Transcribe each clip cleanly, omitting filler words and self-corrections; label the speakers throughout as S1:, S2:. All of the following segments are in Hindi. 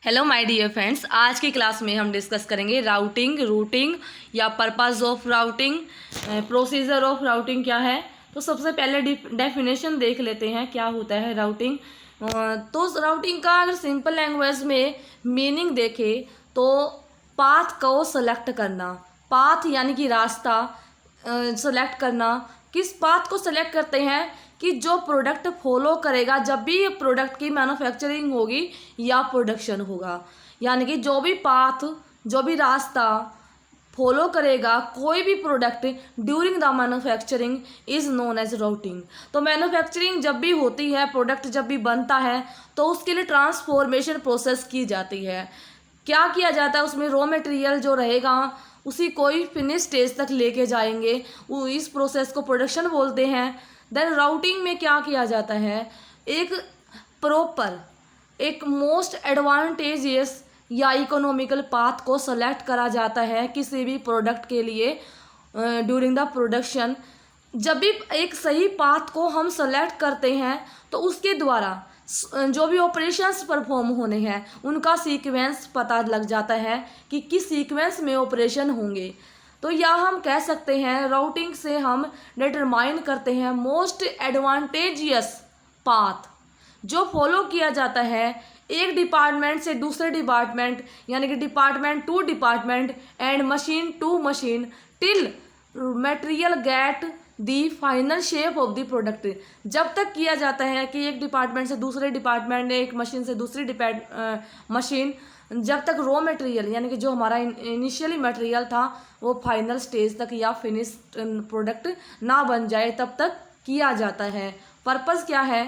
S1: हेलो माय डियर फ्रेंड्स, आज की क्लास में हम डिस्कस करेंगे राउटिंग, रूटिंग या purpose of routing, procedure of routing क्या है। तो सबसे पहले डेफिनेशन देख लेते हैं क्या होता है राउटिंग। तो राउटिंग का अगर सिंपल लैंग्वेज में मीनिंग देखें तो पाथ को सेलेक्ट करना, पाथ यानी कि रास्ता सेलेक्ट करना। किस पाथ को सेलेक्ट करते हैं कि जो प्रोडक्ट फॉलो करेगा जब भी ये प्रोडक्ट की मैन्युफैक्चरिंग होगी या प्रोडक्शन होगा, यानी कि जो भी पाथ, जो भी रास्ता फॉलो करेगा कोई भी product during the manufacturing is known as routing. तो मैन्युफैक्चरिंग जब भी होती है, प्रोडक्ट जब भी बनता है तो उसके लिए ट्रांसफॉर्मेशन प्रोसेस की जाती है। क्या किया जाता है उसमें, रॉ मटेरियल जो रहेगा उसी कोई फिनिश स्टेज तक लेके जाएंगे, वो इस प्रोसेस को प्रोडक्शन बोलते हैं। देन राउटिंग में क्या किया जाता है, एक प्रॉपर, एक मोस्ट एडवांटेजियस या इकोनॉमिकल पाथ को सेलेक्ट करा जाता है किसी भी प्रोडक्ट के लिए ड्यूरिंग द प्रोडक्शन। जब भी एक सही पाथ को हम सेलेक्ट करते हैं तो उसके द्वारा जो भी ऑपरेशंस परफॉर्म होने हैं उनका सीक्वेंस पता लग जाता है कि किस सीक्वेंस में ऑपरेशन होंगे। तो यह हम कह सकते हैं राउटिंग से हम डिटरमाइन करते हैं मोस्ट एडवांटेजियस पाथ जो फॉलो किया जाता है एक डिपार्टमेंट से दूसरे डिपार्टमेंट, यानी कि department to department and machine to machine till material get the final shape of the product. जब तक किया जाता है कि एक डिपार्टमेंट से दूसरे डिपार्टमेंट, एक मशीन से दूसरी मशीन, जब तक रॉ मटेरियल यानी कि जो हमारा इनिशियली मटेरियल था वो फाइनल स्टेज तक या फिनिश्ड प्रोडक्ट ना बन जाए तब तक किया जाता है। पर्पस क्या है,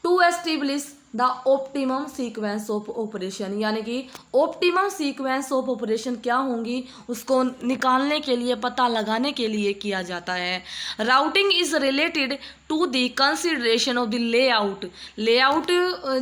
S1: to establish the optimum sequence of operation, यानी कि ऑप्टिमम सीक्वेंस ऑफ ऑपरेशन क्या होंगी उसको निकालने के लिए, पता लगाने के लिए किया जाता है। Routing is related to the consideration of the layout. Layout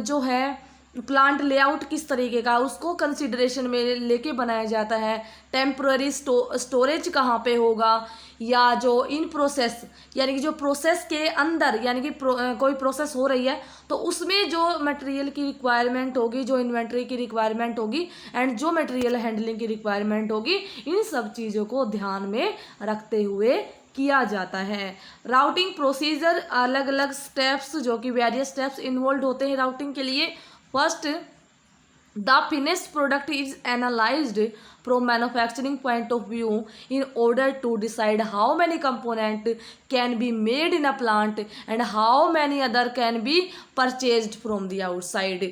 S1: जो है, प्लांट लेआउट किस तरीके का उसको कंसिडरेशन में लेके बनाया जाता है। टेम्पररी स्टोरेज कहाँ पे होगा, या जो इन प्रोसेस यानी कि जो प्रोसेस के अंदर, यानी कि कोई प्रोसेस हो रही है तो उसमें जो मटेरियल की रिक्वायरमेंट होगी, जो इन्वेंट्री की रिक्वायरमेंट होगी एंड जो मटेरियल हैंडलिंग की रिक्वायरमेंट होगी, इन सब चीज़ों को ध्यान में रखते हुए किया जाता है। राउटिंग प्रोसीजर, अलग अलग स्टेप्स जो कि वेरियस स्टेप्स इन्वॉल्व होते हैं राउटिंग के लिए। First, the finished product is analyzed from manufacturing point of view in order to decide how many components can be made in a plant and how many other can be purchased from the outside.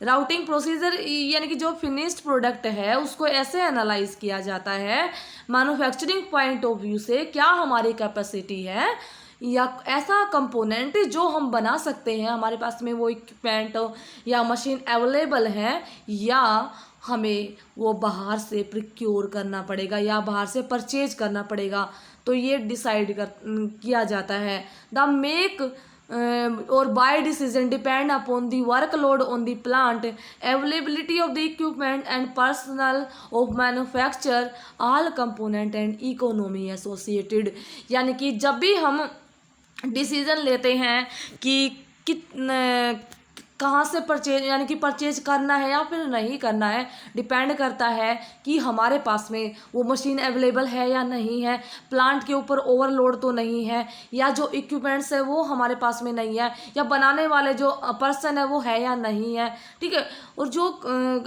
S1: Routing procedure यानी कि जो फिनिश्ड प्रोडक्ट है उसको ऐसे एनालाइज किया जाता है मैन्युफैक्चरिंग पॉइंट ऑफ व्यू से, क्या हमारी कैपेसिटी है या ऐसा कंपोनेंट जो हम बना सकते हैं, हमारे पास में वो इक्विपमेंट या मशीन अवेलेबल है, या हमें वो बाहर से प्रिक्योर करना पड़ेगा या बाहर से परचेज करना पड़ेगा। तो ये डिसाइड किया जाता है। The make or buy decision depend upon the workload on the plant, availability of the equipment and personal of manufacture, all component and economy associated. यानी कि जब भी हम डिसीजन लेते हैं कि कहाँ से परचेज, यानी कि परचेज करना है या फिर नहीं करना है, डिपेंड करता है कि हमारे पास में वो मशीन अवेलेबल है या नहीं है, प्लांट के ऊपर ओवरलोड तो नहीं है, या जो इक्विपमेंट्स है वो हमारे पास में नहीं है, या बनाने वाले जो पर्सन है वो है या नहीं है। ठीक है, और जो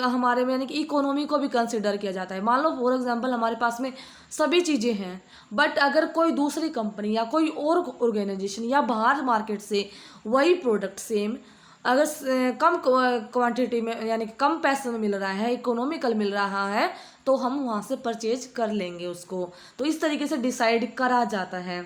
S1: हमारे में यानी कि इकोनॉमी को भी कंसिडर किया जाता है। मान लो फॉर एग्जांपल हमारे पास में सभी चीज़ें हैं, बट अगर कोई दूसरी कंपनी या कोई और ऑर्गेनाइजेशन या बाहर मार्केट से वही प्रोडक्ट सेम अगर कम क्वांटिटी में यानी कि कम पैसे में मिल रहा है, इकोनॉमिकल मिल रहा है, तो हम वहाँ से परचेज कर लेंगे उसको। तो इस तरीके से डिसाइड करा जाता है।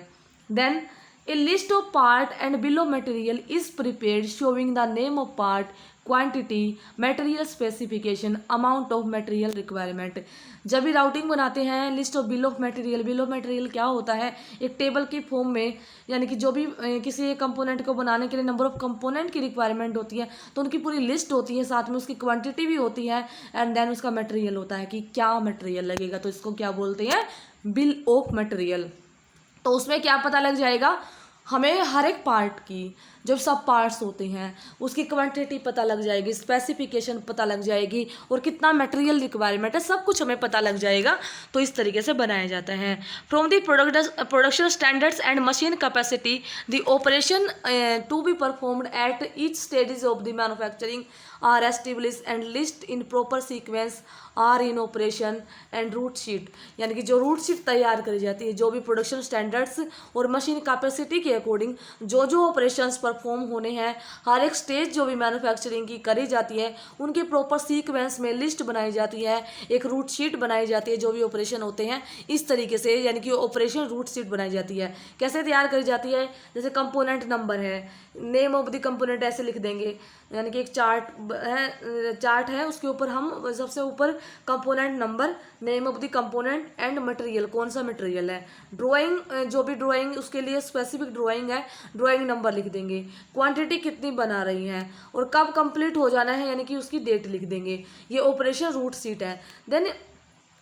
S1: Then a list of part and bill of material is prepared showing the name of part, quantity, material specification, amount of material requirement. जब भी राउटिंग बनाते हैं, list of bill of material, bill of material क्या होता है, एक टेबल की फॉर्म में, यानी कि जो भी किसी एक कंपोनेंट को बनाने के लिए नंबर ऑफ कंपोनेंट की रिक्वायरमेंट होती है तो उनकी पूरी लिस्ट होती है, साथ में उसकी क्वांटिटी भी होती है एंड देन उसका मटेरियल होता है कि क्या मटेरियल लगेगा, तो इसको क्या बोलते हैं, बिल ऑफ मटेरियल। तो उसमें क्या पता लग जाएगा हमें हर एक पार्ट की, जब सब पार्ट्स होते हैं उसकी क्वांटिटी पता लग जाएगी, स्पेसिफिकेशन पता लग जाएगी और कितना मटेरियल रिक्वायरमेंट है सब कुछ हमें पता लग जाएगा। तो इस तरीके से बनाया जाता है। From the production standards and machine capacity the operation to be performed at each stages of the manufacturing are established and list in proper sequence are in operation and route sheet, यानी कि जो रूट शीट तैयार करी जाती है जो भी प्रोडक्शन स्टैंडर्ड्स और मशीन कैपेसिटी के अकॉर्डिंग जो ऑपरेशंस परफॉर्म होने हैं, हर एक स्टेज जो भी मैन्युफैक्चरिंग की करी जाती है उनके प्रॉपर सीक्वेंस में लिस्ट बनाई जाती है, एक रूट शीट बनाई जाती है जो भी ऑपरेशन होते हैं इस तरीके से, यानी कि ऑपरेशन रूट शीट बनाई जाती है। कैसे तैयार करी जाती है, जैसे कंपोनेंट नंबर है, नेम ऑफ द कंपोनेंट ऐसे लिख देंगे, यानी कि एक चार्ट है उसके ऊपर हम सबसे ऊपर component number, name of the component and material, कौन सा मटेरियल है, ड्राइंग जो भी ड्राइंग उसके लिए स्पेसिफिक ड्राइंग है, ड्राइंग नंबर लिख देंगे, क्वांटिटी कितनी बना रही है और कब कंप्लीट हो जाना है यानी कि उसकी डेट लिख देंगे। ये ऑपरेशन रूट शीट है। देन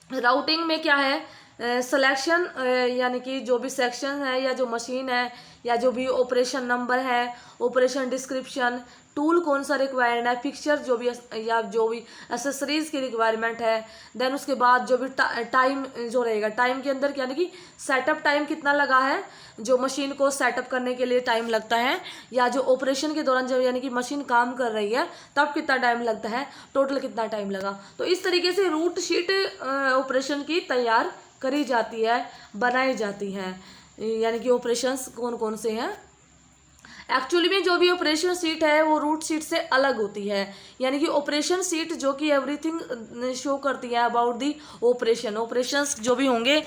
S1: राउटिंग में क्या है, सिलेक्शन यानी कि जो भी सेक्शन है या जो मशीन है या जो भी ऑपरेशन नंबर है, ऑपरेशन डिस्क्रिप्शन, टूल कौन सा रिक्वायर्ड है, फिक्सचर जो भी या जो भी एसेसरीज की रिक्वायरमेंट है। देन उसके बाद जो भी टाइम जो रहेगा, टाइम के अंदर यानी कि सेटअप टाइम कितना लगा है, जो मशीन को सेटअप करने के लिए टाइम लगता है या जो ऑपरेशन के दौरान जब यानी कि मशीन काम कर रही है तब कितना टाइम लगता है, टोटल कितना टाइम लगा। तो इस तरीके से रूट शीट ऑपरेशन की तैयार करी जाती है, बनाई जाती है, यानी कि ऑपरेशंस कौन कौन से हैं। एक्चुअली में जो भी ऑपरेशन शीट है वो रूट शीट से अलग होती है, यानी कि ऑपरेशन शीट जो कि एवरीथिंग शो करती है अबाउट दी ऑपरेशंस जो भी होंगे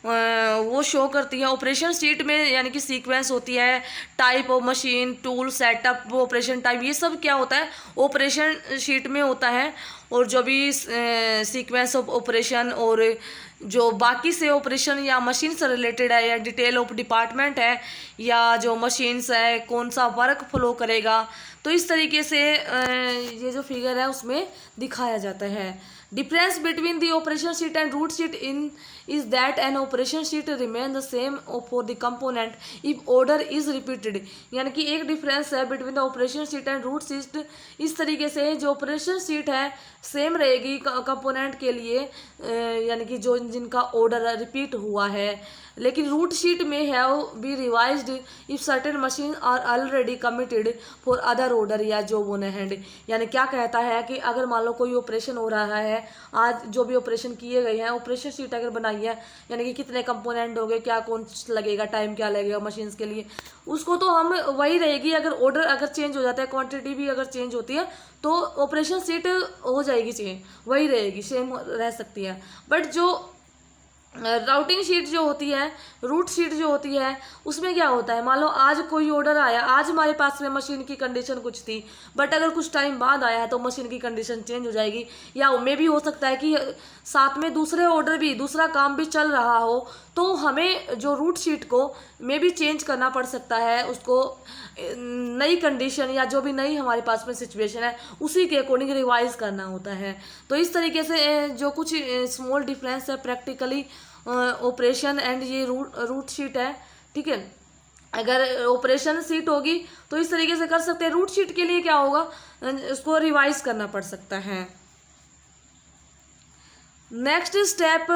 S1: वो शो करती है। ऑपरेशन शीट में यानी कि सीक्वेंस होती है, type of machine, tool, setup, operation time, ये सब क्या होता है ऑपरेशन शीट में होता है। और जो भी सीक्वेंस ऑफ ऑपरेशन और जो बाकी से ऑपरेशन या मशीन से रिलेटेड है या डिटेल ऑफ डिपार्टमेंट है या जो मशीन्स है कौन सा वर्क फ्लो करेगा, तो इस तरीके से ये जो फिगर है उसमें दिखाया जाता है। Difference between the operation sheet and route sheet in is that an operation sheet remain the same for the component if order is repeated, यानी कि एक डिफरेंस है between the operation sheet and route sheet इस तरीके से जो ऑपरेशन शीट है सेम रहेगी कंपोनेंट के लिए, यानी कि जो जिनका ऑर्डर रिपीट हुआ है, लेकिन रूट शीट में have be revised if certain machine are already committed for other order या जॉब ऑन हैंड। यानी क्या कहता है कि अगर मान लो कोई ऑपरेशन हो रहा है, आज जो भी ऑपरेशन किए गए हैं ऑपरेशन शीट अगर बनाई है, यानी कि कितने कंपोनेंट हो गए, क्या कौन लगेगा, टाइम क्या लगेगा मशीन्स के लिए, उसको तो हम वही रहेगी। अगर ऑर्डर अगर चेंज हो जाता है, क्वांटिटी भी अगर चेंज होती है तो ऑपरेशन शीट हो जाएगी चेंज, वही रहेगी, सेम रह सकती है। बट जो राउटिंग शीट जो होती है, रूट शीट जो होती है, उसमें क्या होता है, मान लो आज कोई ऑर्डर आया, आज हमारे पास में मशीन की कंडीशन कुछ थी, बट अगर कुछ टाइम बाद आया है तो मशीन की कंडीशन चेंज हो जाएगी। या में भी हो सकता है कि साथ में दूसरे ऑर्डर भी, दूसरा काम भी चल रहा हो, तो हमें जो रूट शीट को में भी चेंज करना पड़ सकता है, उसको नई कंडीशन या जो भी नई हमारे पास में सिचुएशन है उसी के अकॉर्डिंग रिवाइज करना होता है। तो इस तरीके से जो कुछ स्मॉल डिफरेंस है प्रैक्टिकली ऑपरेशन एंड ये रूट शीट है, ठीक है। अगर ऑपरेशन शीट होगी तो इस तरीके से कर सकते हैं, रूट शीट के लिए क्या होगा, उसको रिवाइज करना पड़ सकता है। Next step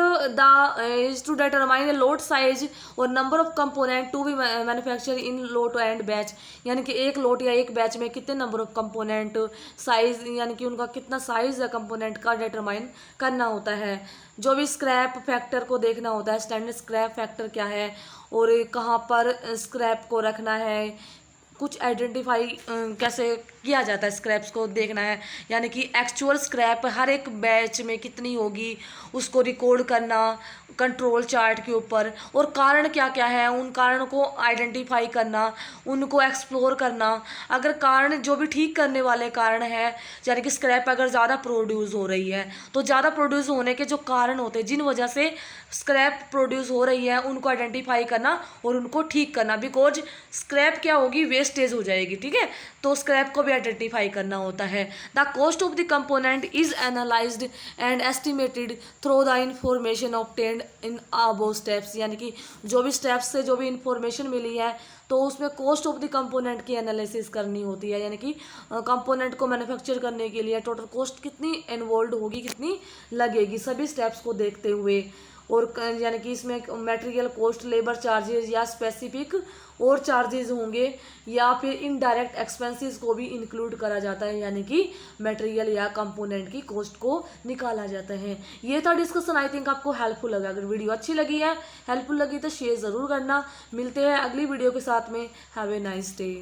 S1: is to determine lot size और number of component to be manufacture in lot and batch, यानी कि एक लोट या एक बैच में कितने नंबर ऑफ कंपोनेंट, साइज यानी कि उनका कितना साइज है कंपोनेंट का डिटरमाइन करना होता है। जो भी स्क्रैप फैक्टर को देखना होता है, स्टैंडर्ड स्क्रैप फैक्टर क्या है और कहाँ पर स्क्रैप को रखना है, कुछ आइडेंटिफाई कैसे किया जाता है, स्क्रैप्स को देखना है, यानी कि एक्चुअल स्क्रैप हर एक बैच में कितनी होगी उसको रिकॉर्ड करना कंट्रोल चार्ट के ऊपर, और कारण क्या क्या है उन कारणों को आइडेंटिफाई करना, उनको एक्सप्लोर करना। अगर कारण जो भी ठीक करने वाले कारण है, यानी कि स्क्रैप अगर ज़्यादा प्रोड्यूस हो रही है तो ज़्यादा प्रोड्यूस होने के जो कारण होते हैं जिन वजह से स्क्रैप प्रोड्यूस हो रही है उनको आइडेंटिफाई करना और उनको ठीक करना, बिकॉज स्क्रैप क्या होगी, वेस्टेज हो जाएगी, ठीक है। तो स्क्रैप को भी आइडेंटिफाई करना होता है। The cost of the component is analysed and estimated through the information obtained in above steps, यानी कि जो भी स्टेप्स से जो भी इंफॉर्मेशन मिली है तो उसमें कॉस्ट ऑफ द कंपोनेंट की एनालिसिस करनी होती है, यानी कि कंपोनेंट को मैन्युफैक्चर करने के लिए टोटल कॉस्ट कितनी इन्वॉल्व होगी, कितनी लगेगी, सभी स्टेप्स को देखते हुए। और यानी कि इसमें मटेरियल कॉस्ट, लेबर चार्जेस या स्पेसिफिक और चार्जेस होंगे, या फिर इनडायरेक्ट एक्सपेंसेस को भी इंक्लूड करा जाता है, यानी कि मटेरियल या कंपोनेंट की कॉस्ट को निकाला जाता है। ये था डिस्कशन, आई थिंक आपको हेल्पफुल लगा। अगर वीडियो अच्छी लगी है, हेल्पफुल लगी तो शेयर ज़रूर करना। मिलते हैं अगली वीडियो के साथ में। Have a nice day.